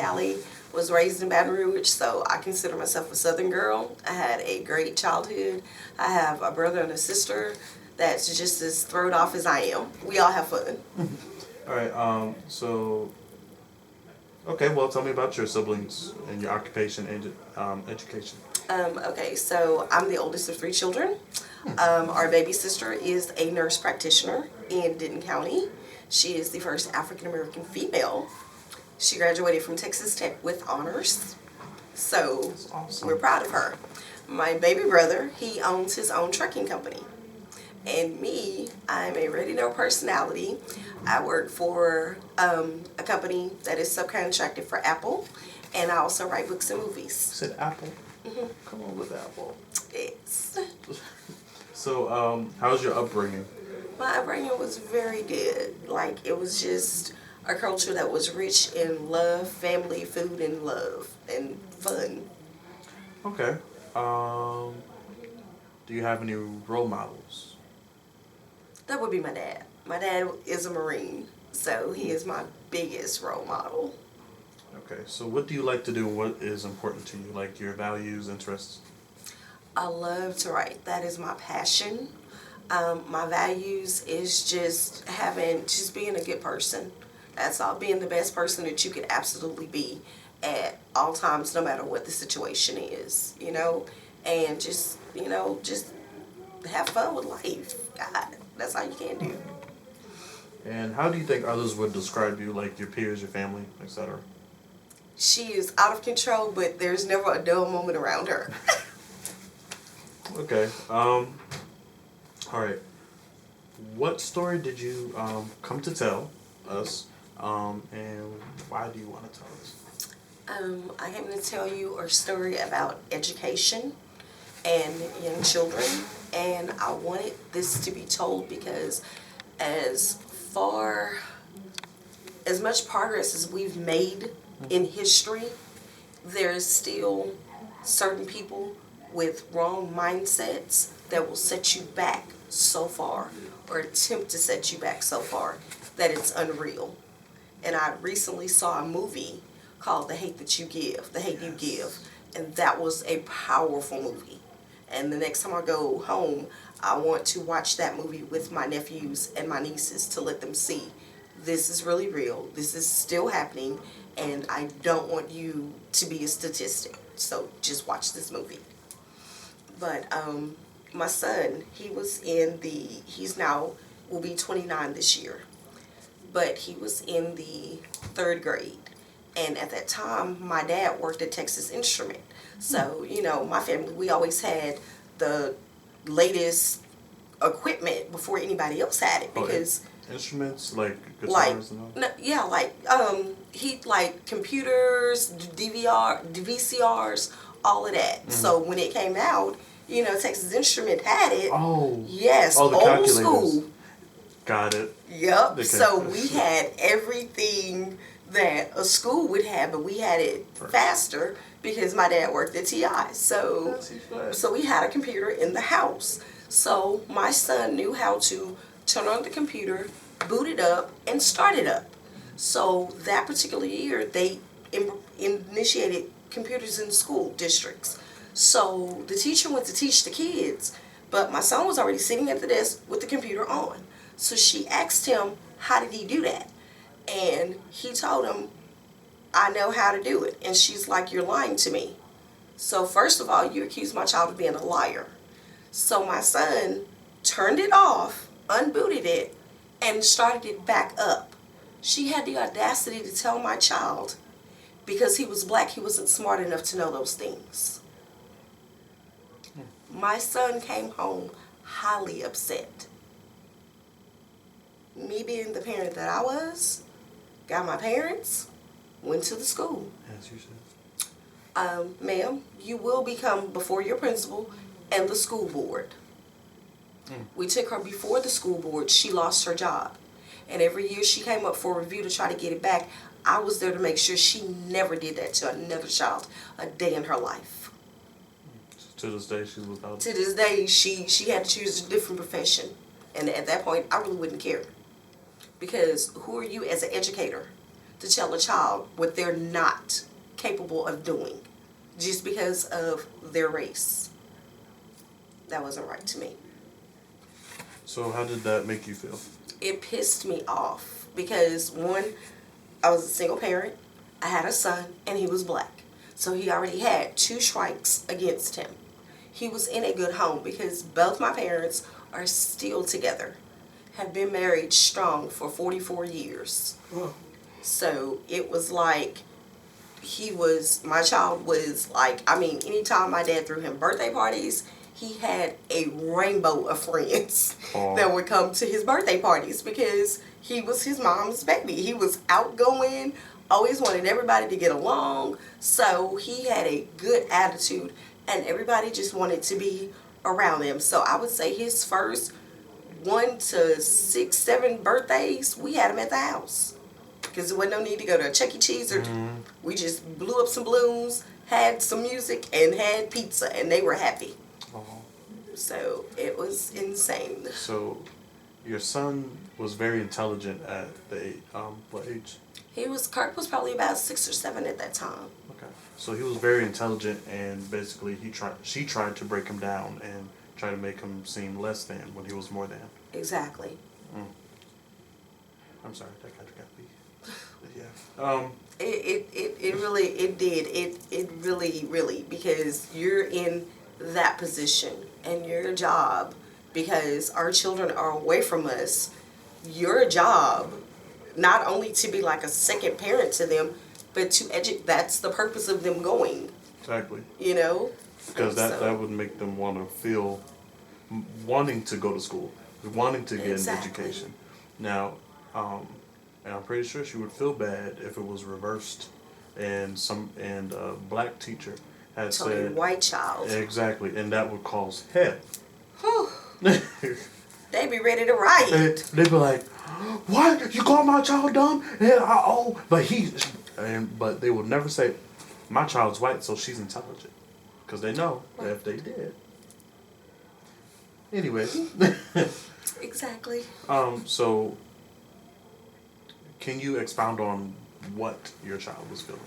Cali, was raised in Baton Rouge, so I consider myself a Southern girl. I had a great childhood. I have a brother and a sister that's just as thrown off as I am. We all have fun. All right. Okay. Well, tell me about your siblings and your occupation and education. Okay, so I'm the oldest of three children. Our baby sister is a nurse practitioner in Denton County. She is the first African American female. She graduated from Texas Tech with honors. So That's awesome. we're proud of her. My baby brother, he owns his own trucking company. And me, I'm a radio personality. I work for a company that is subcontracted for Apple, and I also write books and You movies. said Apple. Come on with Apple. Yes. So, how's your upbringing? My upbringing was very good. Like, it was just a culture that was rich in love, family, food, and love, and fun. Okay. Do you have any role models? That would be my dad. My dad is a Marine, so he is my biggest role model. Okay. So, what do you like to do? What is important to you? Like your values, interests? I love to write. That is my passion. My values is just being a good person. That's all. Being the best person that you could absolutely be at all times, no matter what the situation is, and just have fun with life. God, that's all you can do. And how do you think others would describe you, like your peers, your family, etc.? She is out of control, but there's never a dull moment around her. Okay. All right. What story did you come to tell us, and why do you want to tell us? I came to tell you a story about education and young children, and I wanted this to be told because as far as much progress as we've made in history, there's still certain people with wrong mindsets that will set you back so far, or attempt to set you back so far, that it's unreal. And I recently saw a movie called The Hate That You Give, The Hate You Give, and that was a powerful movie. And the next time I go home, I want to watch that movie with my nephews and my nieces to let them see this is really real, this is still happening, and I don't want you to be a statistic. So just watch this movie. But my son, he's now, will be 29 this year, but he was in the 3rd grade. And at that time, my dad worked at Texas Instrument. So, my family, we always had the latest equipment before anybody else had it, because Instruments like guitars and all? no, yeah, computers, VCRs, all of that. Mm-hmm. So when it came out, Texas Instrument had it. Oh. Yes, Oh, the old calculators. school. Got it. Yep. Okay. So we had everything that a school would have, but we had it faster because my dad worked at TI. So we had a computer in the house. So my son knew how to turn on the computer, boot it up, and start it up. So that particular year, they initiated computers in school districts. So the teacher went to teach the kids, but my son was already sitting at the desk with the computer on. So she asked him, how did he do that? And he told him, I know how to do it. And she's like, you're lying to me. So first of all, you accused my child of being a liar. So my son turned it off, unbooted it, and started it back up. She had the audacity to tell my child, because he was black, he wasn't smart enough to know those things. My son came home highly upset. Me being the parent that I was, got my parents, went to the school. As you said. Ma'am, you will become before your principal and the school board. We took her before the school board. She lost her job. And every year she came up for review to try to get it back. I was there to make sure she never did that to another child a day in her life. To this day, she's without. To this day, she had to choose a different profession. And at that point, I really wouldn't care. Because who are you as an educator to tell a child what they're not capable of doing just because of their race. That wasn't right to me. So how did that make you feel? It pissed me off because, one, I was a single parent, I had a son, and he was black. So he already had 2 strikes against him. He was in a good home because both my parents are still together, have been married strong for 44 years. Oh. So it was like my child was like, I mean, anytime my dad threw him birthday parties, he had a rainbow of friends that would come to his birthday parties because he was his mom's baby. He was outgoing, always wanted everybody to get along. So he had a good attitude and everybody just wanted to be around him. So I would say his first 1 to 6, 7 birthdays, we had him at the house. Because there wasn't no need to go to a Chuck E. Cheese or we just blew up some balloons, had some music, and had pizza, and they were happy. So it was insane. So your son was very intelligent at the what age? Kirk was probably about 6 or 7 at that time. Okay. So he was very intelligent, and basically she tried to break him down and try to make him seem less than when he was more than. Exactly. I'm sorry, that kind of got me. Yeah. It really, because you're in that position and your job, because our children are away from us, your job, not only to be like a second parent to them, but to educate, that's the purpose of them going. Exactly. You know? Because that would make them want to feel, wanting to go to school, wanting to get an education. Now, and I'm pretty sure she would feel bad if it was reversed and a black teacher had said white child. Exactly, and that would cause hell. They'd be ready to riot. They'd be like, "What? You call my child dumb?" But they would never say, "My child's white, so she's intelligent," because they know that if they did. Anyways. Exactly. So, can you expound on what your child was feeling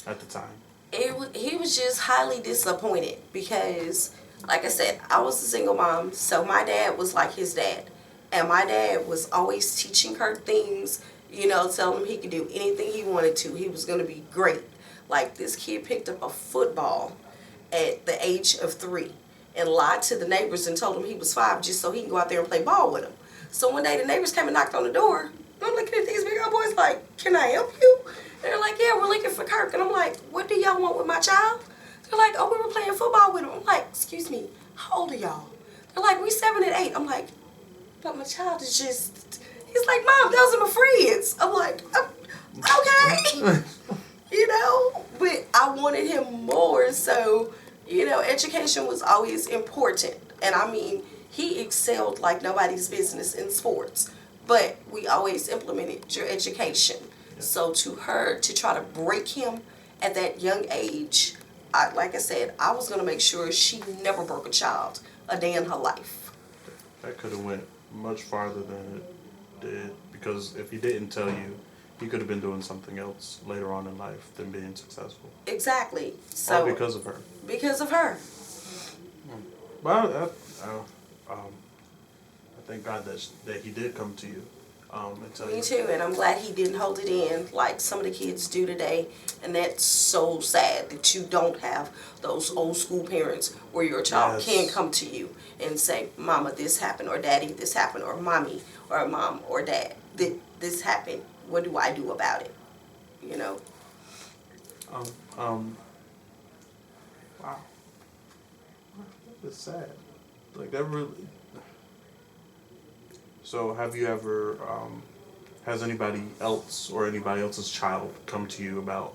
at the time? He was just highly disappointed because, like I said, I was a single mom, so my dad was like his dad. And my dad was always teaching her things, telling him he could do anything he wanted to. He was going to be great. Like, this kid picked up a football at the age of 3 and lied to the neighbors and told them he was 5 just so he can go out there and play ball with them. So one day the neighbors came and knocked on the door. I'm looking at these big old boys like, "Can I help you?" And they're like, "Yeah, we're looking for Kirk." And I'm like, "What do y'all want with my child?" They're like, "Oh, we were playing football with him." I'm like, "Excuse me, how old are y'all?" They're like, "We 7 and 8. I'm like, "But my child is just..." He's like, "Mom, those are my friends." I'm like, "Okay." But I wanted him more, so, education was always important. And I mean, he excelled like nobody's business in sports. But we always implemented your education. So to her, to try to break him at that young age, like I said, I was going to make sure she never broke a child a day in her life. That could have went much farther than it did, because if he didn't tell you, he could have been doing something else later on in life than being successful. Exactly. So all because of her. Because of her. Well, I thank God that he did come to you and tell you. Me too, and I'm glad he didn't hold it in like some of the kids do today. And that's so sad that you don't have those old school parents where your child can come to you and say, "Mama, this happened," or "Daddy, this happened," or "Mommy," or "Mom," or "Dad, this happened. What do I do about it?" Wow. That's sad. Like, that really... So, have you ever, has anybody else or anybody else's child come to you about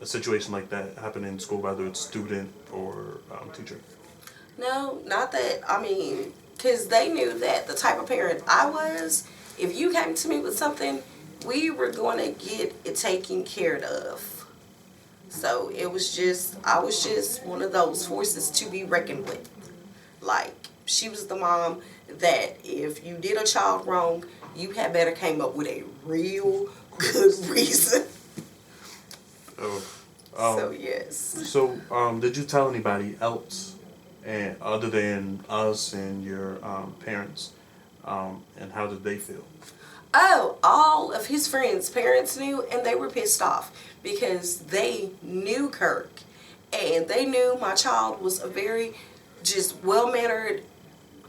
a situation like that happen in school, whether it's student or teacher? No, not that. I mean, because they knew that the type of parent I was, if you came to me with something, we were going to get it taken care of. So I was just one of those forces to be reckoned with. Like, she was the mom that if you did a child wrong, you had better came up with a real good reason. Oh. So yes. So, did you tell anybody else, and other than us and your parents, and how did they feel? Oh, all of his friends' parents knew, and they were pissed off because they knew Kirk, and they knew my child was a very just well-mannered,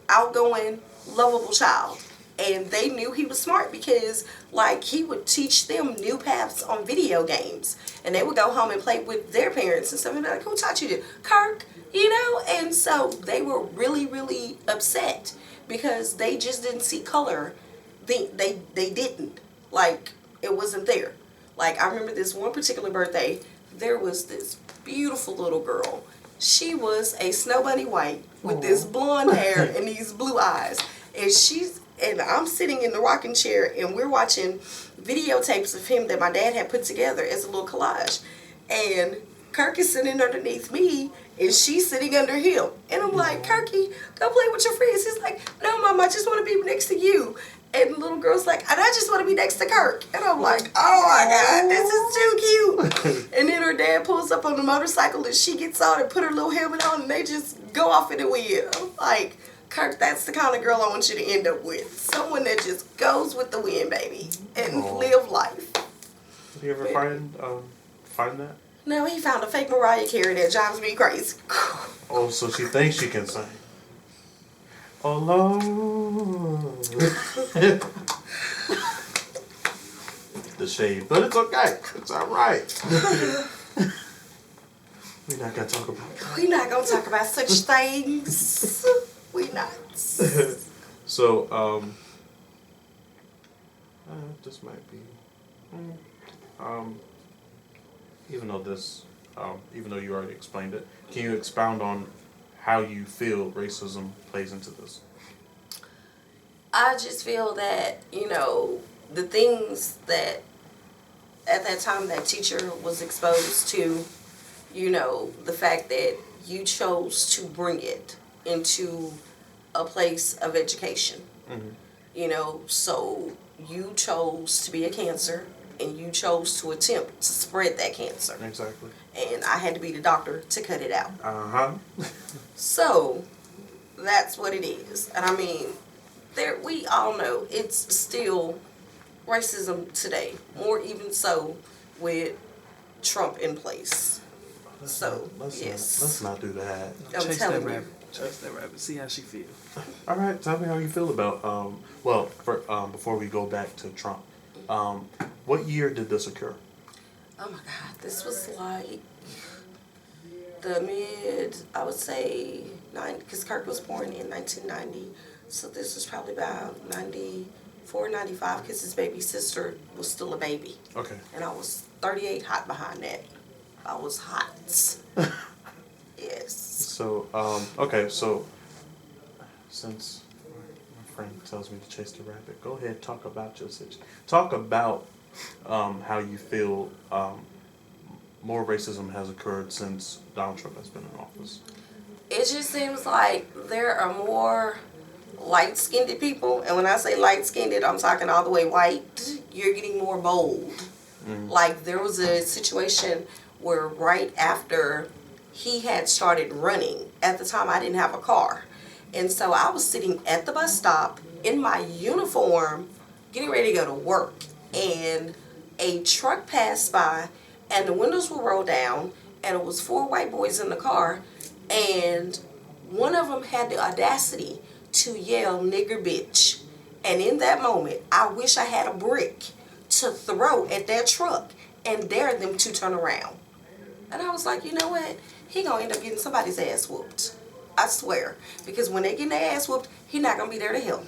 outgoing, lovable child. And they knew he was smart because, like, he would teach them new paths on video games. And they would go home and play with their parents and stuff. And be like, who taught you to? Kirk, you know? And so they were really, really upset because they just didn't see color. They didn't. Like, it wasn't there. Like, I remember this one particular birthday, there was this beautiful little girl. She was a snow bunny white with this blonde hair and these blue eyes. And I'm sitting in the rocking chair and we're watching videotapes of him that my dad had put together as a little collage. And Kirk is sitting underneath me and she's sitting under him. And I'm like, Kirky, go play with your friends. He's like, no, Mom, I just want to be next to you. And the little girl's like, and I just want to be next to Kirk. And I'm like, oh my God, this is too cute. And then her dad pulls up on the motorcycle and she gets on and put her little helmet on and they just go off in the wind. I'm like, Kirk, that's the kind of girl I want you to end up with. Someone that just goes with the wind, baby, and live life. Did you ever find that? No, he found a fake Mariah Carey that drives me crazy. Oh, so she thinks she can sing. Oh, Lord. The shade, but it's okay. It's all right. We're not going to talk about that. We're not going to talk about such things. We not. So, this might be, even though you already explained it, can you expound on how you feel racism plays into this? I just feel that, the things that at that time that teacher was exposed to, the fact that you chose to bring it into a place of education. Mm-hmm. So you chose to be a cancer and you chose to attempt to spread that cancer. Exactly. And I had to be the doctor to cut it out. Uh-huh. So that's what it is. And I mean, we all know it's still racism today, more even so with Trump in place. Let's not do that. I'm telling you. Chase that rabbit. See how she feels. All right, tell me how you feel about. Before we go back to Trump, what year did this occur? Oh my God, this was like the mid, I would say, because Kirk was born in 1990, so this was probably about 94, 95, because his baby sister was still a baby. Okay. And I was 38 hot behind that. I was hot. Yes. So, so since my friend tells me to chase the rabbit, go ahead, talk about your situation. Talk about how you feel more racism has occurred since Donald Trump has been in office. It just seems like there are more light-skinned people, and when I say light-skinned, I'm talking all the way white. You're getting more bold. Mm-hmm. Like, there was a situation where right after he had started running, at the time I didn't have a car, and so I was sitting at the bus stop in my uniform getting ready to go to work, and a truck passed by and the windows were rolled down and it was 4 white boys in the car, and one of them had the audacity to yell nigger bitch, and in that moment I wish I had a brick to throw at that truck and dare them to turn around. And I was like, you know what? He gonna end up getting somebody's ass whooped. I swear. Because when they get their ass whooped, he not gonna be there to help.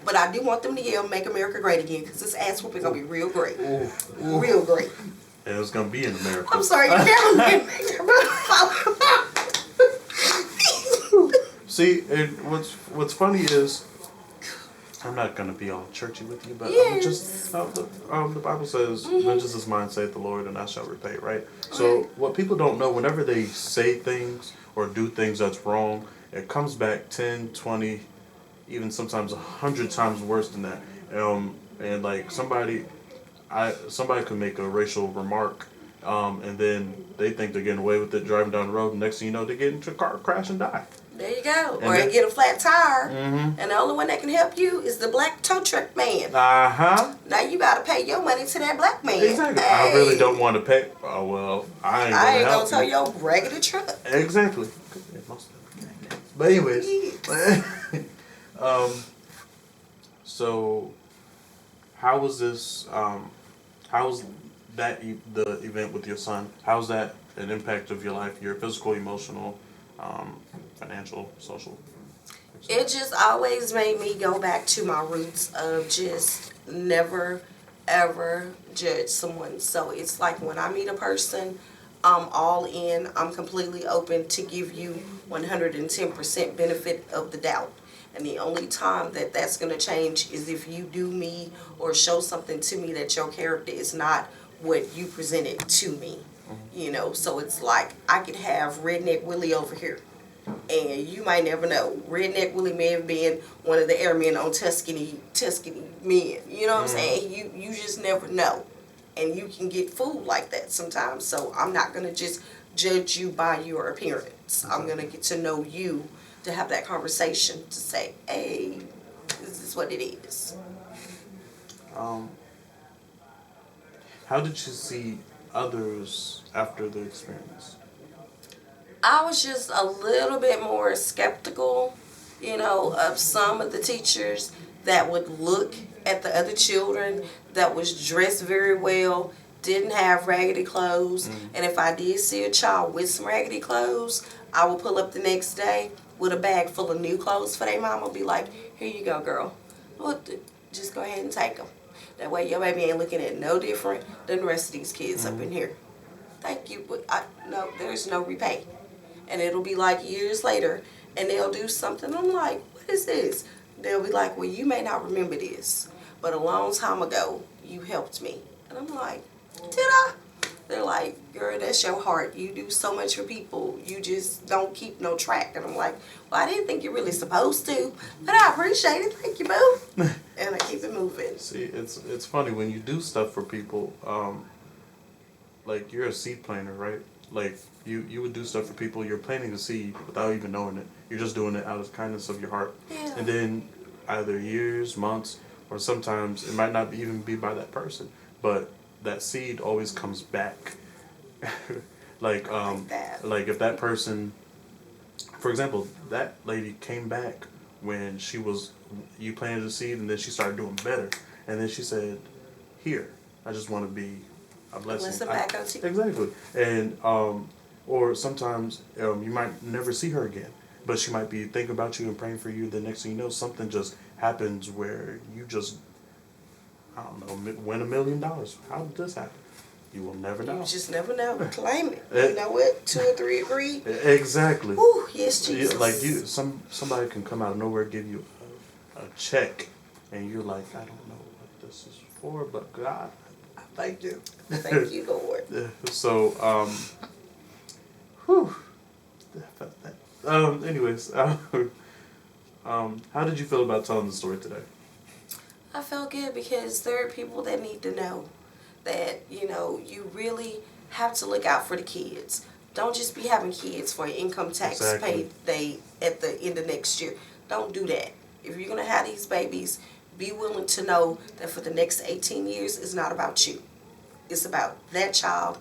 But I do want them to yell, make America great again, because this ass whooping gonna be real great. Ooh. Real great. And it's gonna be in America. I'm sorry, you can't. See, and what's funny is, I'm not gonna be all churchy with you, but yes. The Bible says, "Vengeance is mine, saith the Lord, and I shall repay." Right. So what people don't know, whenever they say things or do things that's wrong, it comes back 10, 20, even sometimes 100 times worse than that. And like somebody, somebody could make a racial remark, and then they think they're getting away with it driving down the road. And next thing you know, they get into a car crash and die. There you go. And or then, they get a flat tire, mm-hmm. and the only one that can help you is the black tow truck man. Uh-huh. Now you gotta pay your money to that black man. Exactly. Hey, I really don't want to pay. Oh, well, I ain't gonna tow help your regular truck. Exactly. But anyways, so how was this? How was that the event with your son? How's that an impact of your life? Your physical, emotional, financial, social. It just always made me go back to my roots of just never ever judge someone. So it's like when I meet a person, I'm all in. I'm completely open to give you 110% benefit of the doubt. And the only time that that's going to change is if you do me or show something to me that your character is not what you presented to me. You know, so it's like I could have Redneck Willie over here. And you might never know. Redneck Willie may have been one of the airmen on Tuskegee men. You know what I'm saying? You just never know. And you can get fooled like that sometimes. So I'm not going to just judge you by your appearance. I'm going to get to know you to have that conversation to say, hey, this is what it is. How did you see others after the experience? I was just a little bit more skeptical, you know, of some of the teachers that would look at the other children that was dressed very well, didn't have raggedy clothes, and if I did see a child with some raggedy clothes, I would pull up the next day with a bag full of new clothes for their mama, be like, here you go, girl. Well, just go ahead and take them. That way your baby ain't looking at no different than the rest of these kids up in here. Thank you, but no, there's no repay. And it'll be like years later, and they'll do something. I'm like, what is this? They'll be like, well, you may not remember this, but a long time ago, you helped me. And I'm like, did I? They're like, girl, that's your heart. You do so much for people. You just don't keep no track. And I'm like, well, I didn't think you're really supposed to, but I appreciate it. Thank you, boo. And I keep it moving. See, it's funny when you do stuff for people. Like you're a seed planter, right? Like you would do stuff for people. You're planting a seed without even knowing it. You're just doing it out of the kindness of your heart. Yeah. And then either years, months, or sometimes it might not even be by that person, but that seed always comes back. like if that person, for example, that lady came back when you planted a seed and then she started doing better, and then she said, here, I just want to be a blessing back on you. Exactly. And or sometimes you might never see her again, but she might be thinking about you and praying for you. The next thing you know, something just happens where you just, I don't know, win $1 million. How did this happen? You will never know. You just never know. Claim it. You know what? 2 or 3 agree. Exactly. Ooh, yes, Jesus. Like somebody can come out of nowhere, give you a check, and you're like, I don't know what this is for, but God, I thank you. Thank you, Lord. So, whew. Anyways, how did you feel about telling the story today? I felt good because there are people that need to know that, you know, you really have to look out for the kids. Don't just be having kids for your income tax payday at the end of next year. Don't do that. If you're going to have these babies, be willing to know that for the next 18 years, it's not about you. It's about that child,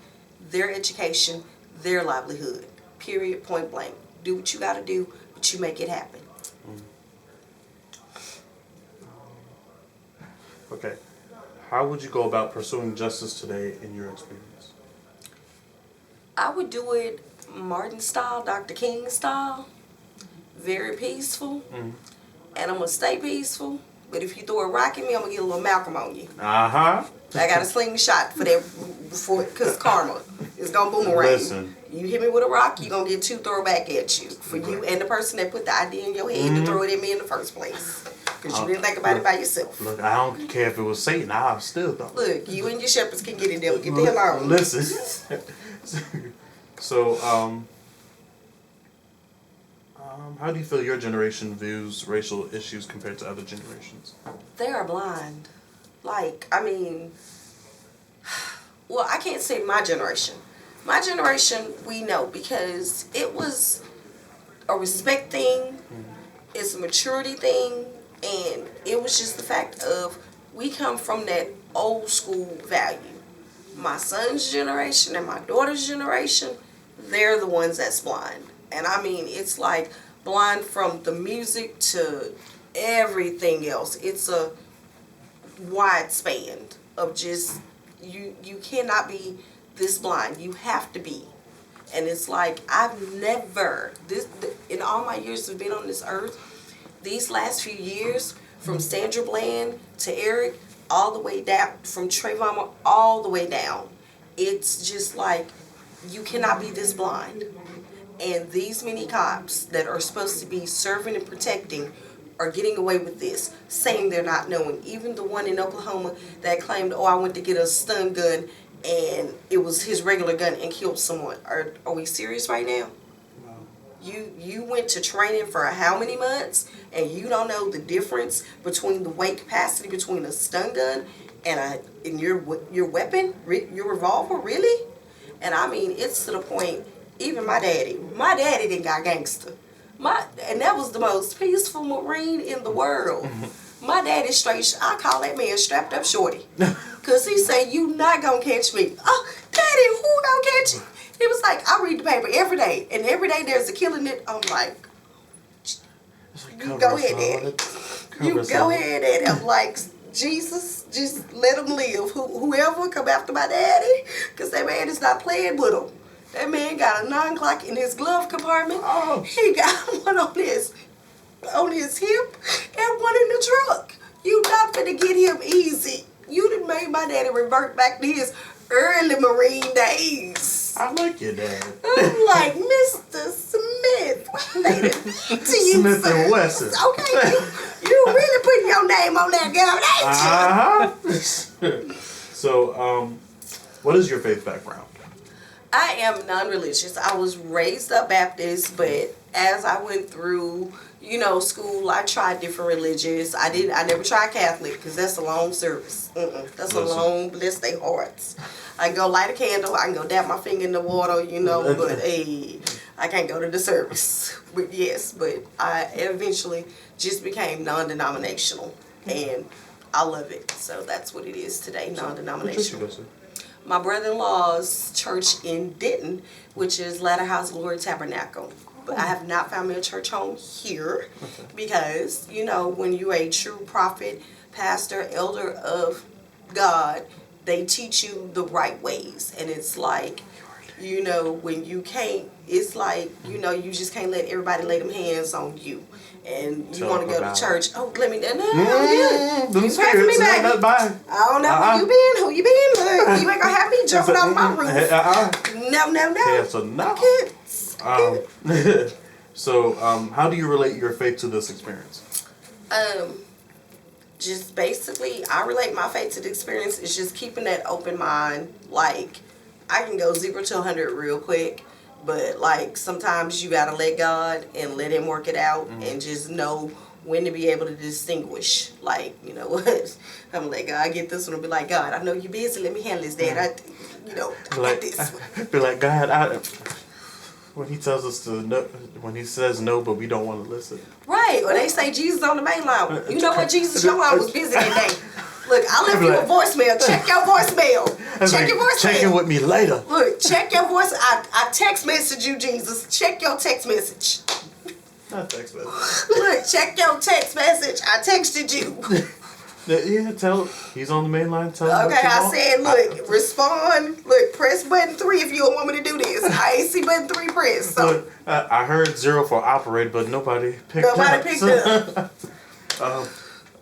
their education, their livelihood. Period, point blank. Do what you got to do, but you make it happen. Okay. How would you go about pursuing justice today in your experience? I would do it Martin style, Dr. King style. Very peaceful. And I'm going to stay peaceful. But if you throw a rock at me, I'm going to get a little Malcolm on you. Uh-huh. I got a slingshot for that, because karma is going to boomerang. Listen. You hit me with a rock, you're going to get 2 throw back at you. For you and the person that put the idea in your head to throw it at me in the first place. Because you didn't think about it by yourself. Look, I don't care if it was Satan. I still don't. Look, you and your shepherds can get in there. Get the hell on. Listen. So, how do you feel your generation views racial issues compared to other generations? They are blind. Like, I mean, well, I can't say my generation. My generation, we know because it was a respect thing, it's a maturity thing, and it was just the fact of we come from that old school value. My son's generation and my daughter's generation, they're the ones that's blind. And I mean, it's like blind from the music to everything else. It's a wide span of just, you cannot be this blind. You have to be. And it's like, I've never, in all my years of being on this earth, these last few years, from Sandra Bland to Eric, all the way down, from Trayvon all the way down, it's just like, you cannot be this blind. And these many cops that are supposed to be serving and protecting are getting away with this, saying they're not knowing. Even the one in Oklahoma that claimed, oh, I went to get a stun gun and it was his regular gun and killed someone. Are we serious right now? No. You went to training for how many months and you don't know the difference between the weight capacity between a stun gun and your weapon, your revolver, really? And I mean, it's to the point, even my daddy didn't got gangster. And that was the most peaceful Marine in the world. My daddy straight, I call that man strapped up shorty. Because he said, you not going to catch me. Oh, daddy, who going to catch you? He was like, I read the paper every day. And every day there's a killing it. I'm like, you go ahead, daddy. You go ahead, daddy. I'm like, Jesus, just let him live. Whoever come after my daddy, because that man is not playing with him. That man got a 9-o'clock in his glove compartment. Oh. He got one on his hip and one in the truck. You not finna get him easy. You done made my daddy revert back to his early Marine days. I like your dad. I'm like, Mr. Smith. Wait a minute. Smith and Wesson. Okay, you really putting your name on that gun, ain't you? So, what is your faith background? I am non-religious. I was raised up Baptist, but as I went through, school, I tried different religions. I never tried Catholic because that's a long service. That's a long, bless their hearts. I can go light a candle. I can go dab my finger in the water, but hey, I can't go to the service. But yes, but I eventually just became non-denominational, and I love it. So that's what it is today, non-denominational. What church you go to? My brother-in-law's church in Denton, which is Latter House Glory Tabernacle. But I have not found me a church home here because, when you're a true prophet, pastor, elder of God, they teach you the right ways. And it's like, when you can't, it's like, you just can't let everybody lay them hands on you. And you want to go to church. Oh, let me, no, you pray for me, baby. Bye. I don't know who you been. You ain't gonna have me jumping off my roof. No. Yeah, so no. So, how do you relate your faith to this experience? Just basically, I relate my faith to the experience is just keeping that open mind. Like, I can go 0 to 100 real quick, but like sometimes you gotta let God and let Him work it out, and just know when to be able to distinguish. Like, you know what? I'm gonna let God get this one and be like, God, I know you're busy. Let me handle this, Dad. I got this one. Be like, God, when He tells us to no, when He says no, but we don't want to listen. Right, or they say Jesus on the main line. You know what, Jesus, your line was busy that day. Look, I left you a voicemail. Check your voicemail. Check your voicemail. Check in with me later. Look, check your voice. I text message you, Jesus. Check your text message. Not text message. Look, check your text message. I texted you. Yeah, tell He's on the main line. Tell him. Okay, I said, look, respond. Look, press button 3 if you don't want me to do this. I ain't see button 3 press. So. Look, I heard 0 for operator, but nobody picked up.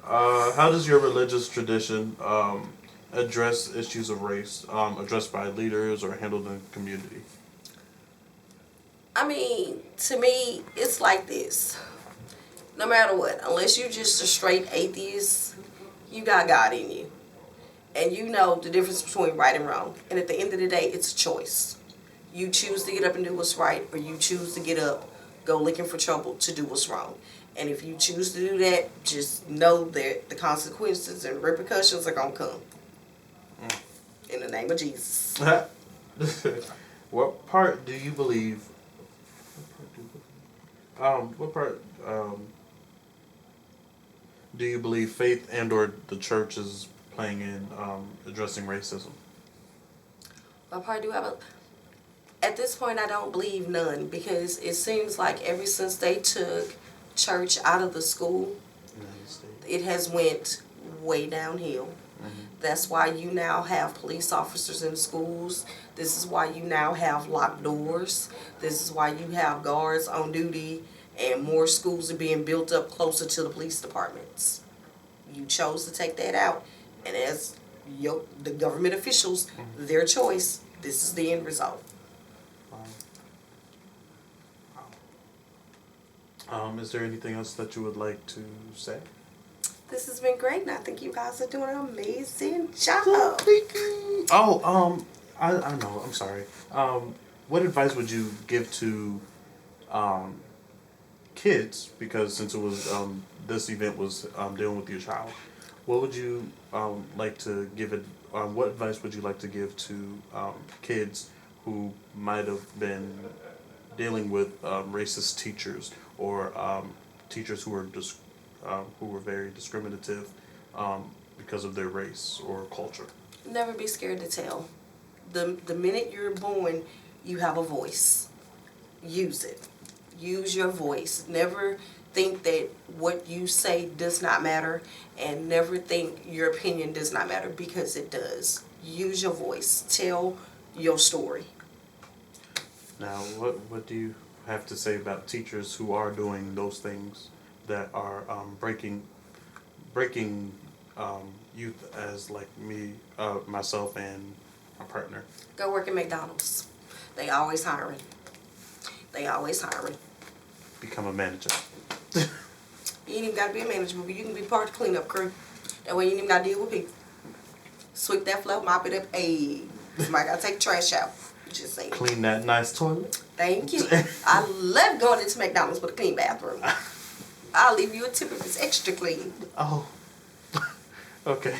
How does your religious tradition address issues of race, addressed by leaders or handled in the community? I mean, to me, it's like this. No matter what, unless you're just a straight atheist, you got God in you. And you know the difference between right and wrong. And at the end of the day, it's a choice. You choose to get up and do what's right, or you choose to get up, go looking for trouble to do what's wrong. And if you choose to do that, just know that the consequences and repercussions are going to come. In the name of Jesus. What part do you believe? What part do you believe faith and/or the church is playing in addressing racism? What part do I believe? At this point, I don't believe none, because it seems like ever since they took church out of the school, United States. it has went way downhill. That's why you now have police officers in schools. This is why you now have locked doors. This is why you have guards on duty, and more schools are being built up closer to the police departments. You chose to take that out, and as the government officials, their choice, this is the end result. Is there anything else that you would like to say? This has been great, and I think you guys are doing an amazing job. Oh, I know. I'm sorry. What advice would you give to kids? Because since it was this event was dealing with your child, what would you like to give it? What advice would you like to give to kids who might have been dealing with racist teachers or teachers who were very discriminative because of their race or culture? Never be scared to tell. The minute you're born, you have a voice. Use it. Use your voice. Never think that what you say does not matter, and never think your opinion does not matter, because it does. Use your voice. Tell your story. Now, what do you have to say about teachers who are doing those things that are breaking youth, as like me, myself, and my partner? Go work at McDonald's. They always hiring. They always hiring. Become a manager. You ain't even got to be a manager, but you can be part of the cleanup crew. That way you ain't even got to deal with people. Sweep that floor, mop it up. Hey, somebody got to take the trash out. Just saying. Clean that nice toilet. Thank you. I love going into McDonald's with a clean bathroom. I'll leave you a tip if it's extra clean. Oh. Okay.